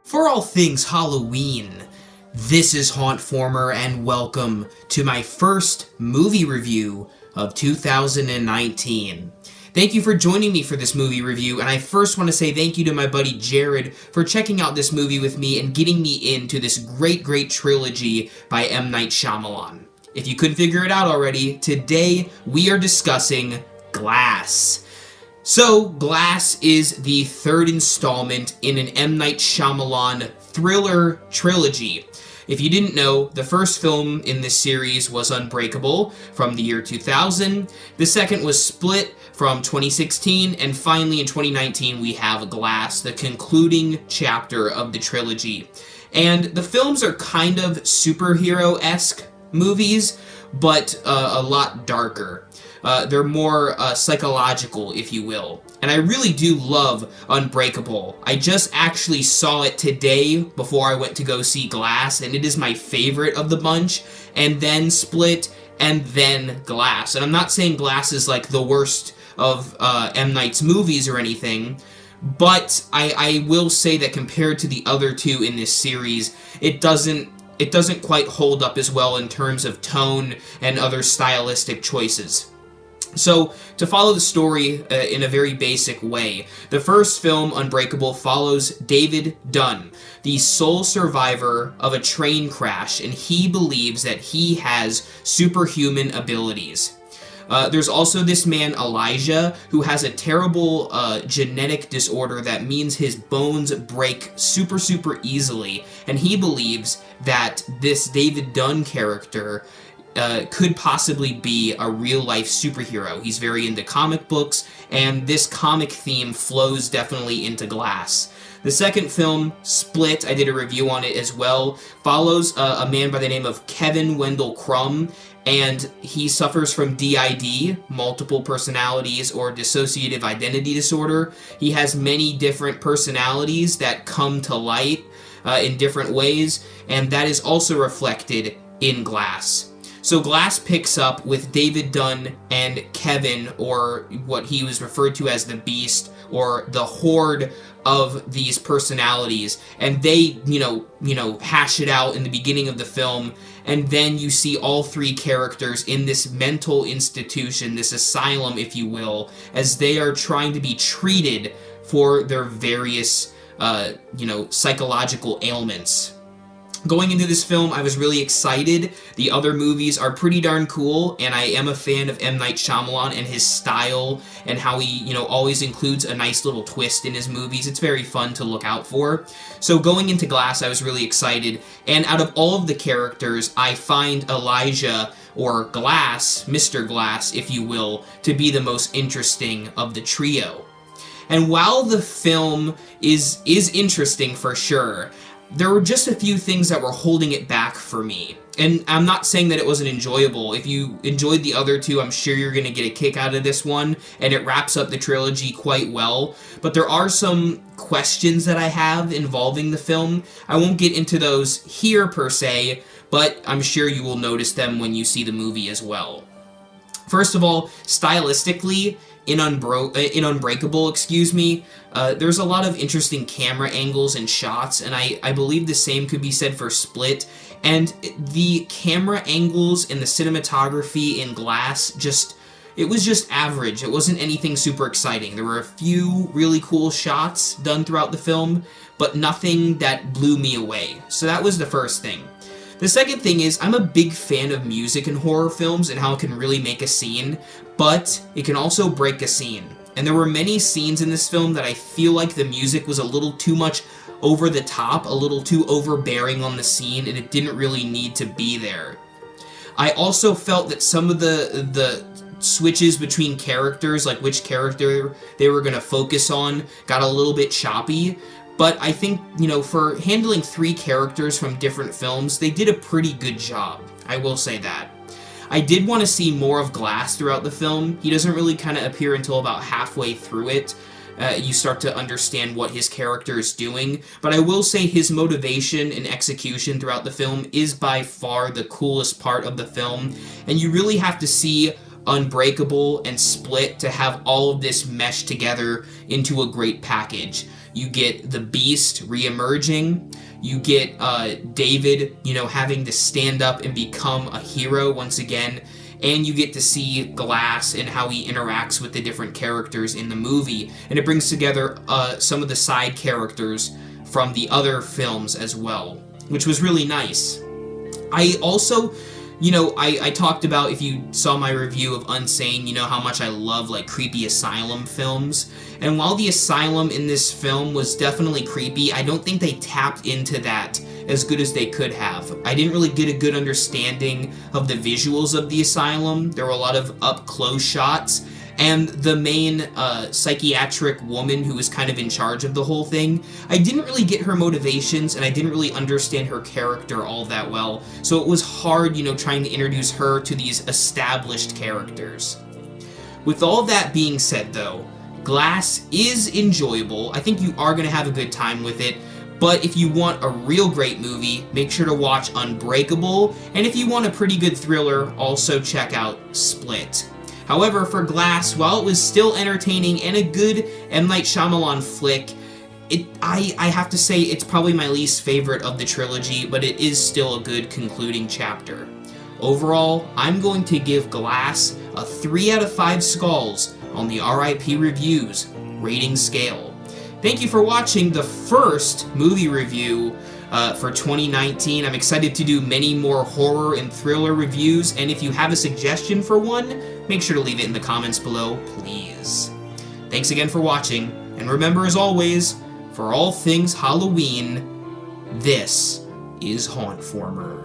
For all things Halloween, this is Hauntformer, and welcome to my first movie review of 2019. Thank you for joining me for this movie review, and I first want to say thank you to my buddy Jared for checking out this movie with me and getting me into this great trilogy by M. Night Shyamalan. If you couldn't figure it out already, today we are discussing Glass. So, Glass is the third installment in an M. Night Shyamalan thriller trilogy. If you didn't know, the first film in this series was Unbreakable from the year 2000, the second was Split from 2016, and finally in 2019 we have Glass, the concluding chapter of the trilogy. And the films are kind of superhero-esque movies, but a lot darker. They're more psychological, if you will. And I really do love Unbreakable. I just actually saw it today before I went to go see Glass, and it is my favorite of the bunch, and then Split, and then Glass. And I'm not saying Glass is like the worst of M. Night's movies or anything, but I will say that compared to the other two in this series, it doesn't quite hold up as well in terms of tone and other stylistic choices. So, to follow the story in a very basic way, the first film, Unbreakable, follows David Dunn, the sole survivor of a train crash, and he believes that he has superhuman abilities. There's also this man, Elijah, who has a terrible genetic disorder that means his bones break super easily, and he believes that this David Dunn character could possibly be a real-life superhero. He's very into comic books, and this comic theme flows definitely into Glass. The second film, Split, I did a review on it as well, follows a man by the name of Kevin Wendell Crumb, and he suffers from DID, multiple personalities or dissociative identity disorder. He has many different personalities that come to light in different ways, and that is also reflected in Glass. So Glass picks up with David Dunn and Kevin, or what he was referred to as the Beast, or the horde of these personalities, and they, hash it out in the beginning of the film, and then you see all three characters in this mental institution, this asylum, if you will, as they are trying to be treated for their various, psychological ailments. Going into this film, I was really excited. The other movies are pretty darn cool, and I am a fan of M. Night Shyamalan and his style, and how he, always includes a nice little twist in his movies. It's very fun to look out for. So going into Glass, I was really excited, and out of all of the characters, I find Elijah, or Glass, Mr. Glass, if you will, to be the most interesting of the trio. And while the film is interesting for sure, there were just a few things that were holding it back for me. And I'm not saying that it wasn't enjoyable. If you enjoyed the other two, I'm sure you're going to get a kick out of this one, and it wraps up the trilogy quite well. But there are some questions that I have involving the film. I won't get into those here per se, but I'm sure you will notice them when you see the movie as well. First of all, stylistically, in Unbreakable, there's a lot of interesting camera angles and shots, and I believe the same could be said for Split. And the camera angles and the cinematography in Glass it was just average. It wasn't anything super exciting. There were a few really cool shots done throughout the film, but nothing that blew me away. So that was the first thing. The second thing is, I'm a big fan of music in horror films and how it can really make a scene, but it can also break a scene. And there were many scenes in this film that I feel like the music was a little too much over the top, a little too overbearing on the scene, and it didn't really need to be there. I also felt that some of the switches between characters, like which character they were going to focus on, got a little bit choppy. But I think, for handling three characters from different films, they did a pretty good job. I will say that. I did want to see more of Glass throughout the film. He doesn't really kind of appear until about halfway through it. You start to understand what his character is doing. But I will say his motivation and execution throughout the film is by far the coolest part of the film. And you really have to see Unbreakable and Split to have all of this mesh together into a great package. You get the Beast re-emerging, you get David, having to stand up and become a hero once again, and you get to see Glass and how he interacts with the different characters in the movie. And it brings together some of the side characters from the other films as well, which was really nice. I also, I talked about, if you saw my review of Unsane, how much I love, creepy asylum films. And while the asylum in this film was definitely creepy, I don't think they tapped into that as good as they could have. I didn't really get a good understanding of the visuals of the asylum. There were a lot of up-close shots, and the main psychiatric woman who was kind of in charge of the whole thing, I didn't really get her motivations, and I didn't really understand her character all that well, so it was hard, trying to introduce her to these established characters. With all that being said, though, Glass is enjoyable. I think you are going to have a good time with it. But if you want a real great movie, make sure to watch Unbreakable, and if you want a pretty good thriller, also check out Split. However, for Glass, while it was still entertaining and a good M. Night Shyamalan flick, I have to say it's probably my least favorite of the trilogy, but it is still a good concluding chapter. Overall, I'm going to give Glass a 3 out of 5 skulls on the R.I.P. Reviews rating scale. Thank you for watching the first movie review for 2019. I'm excited to do many more horror and thriller reviews, and if you have a suggestion for one, make sure to leave it in the comments below, please. Thanks again for watching, and remember, as always, for all things Halloween, this is Hauntformer.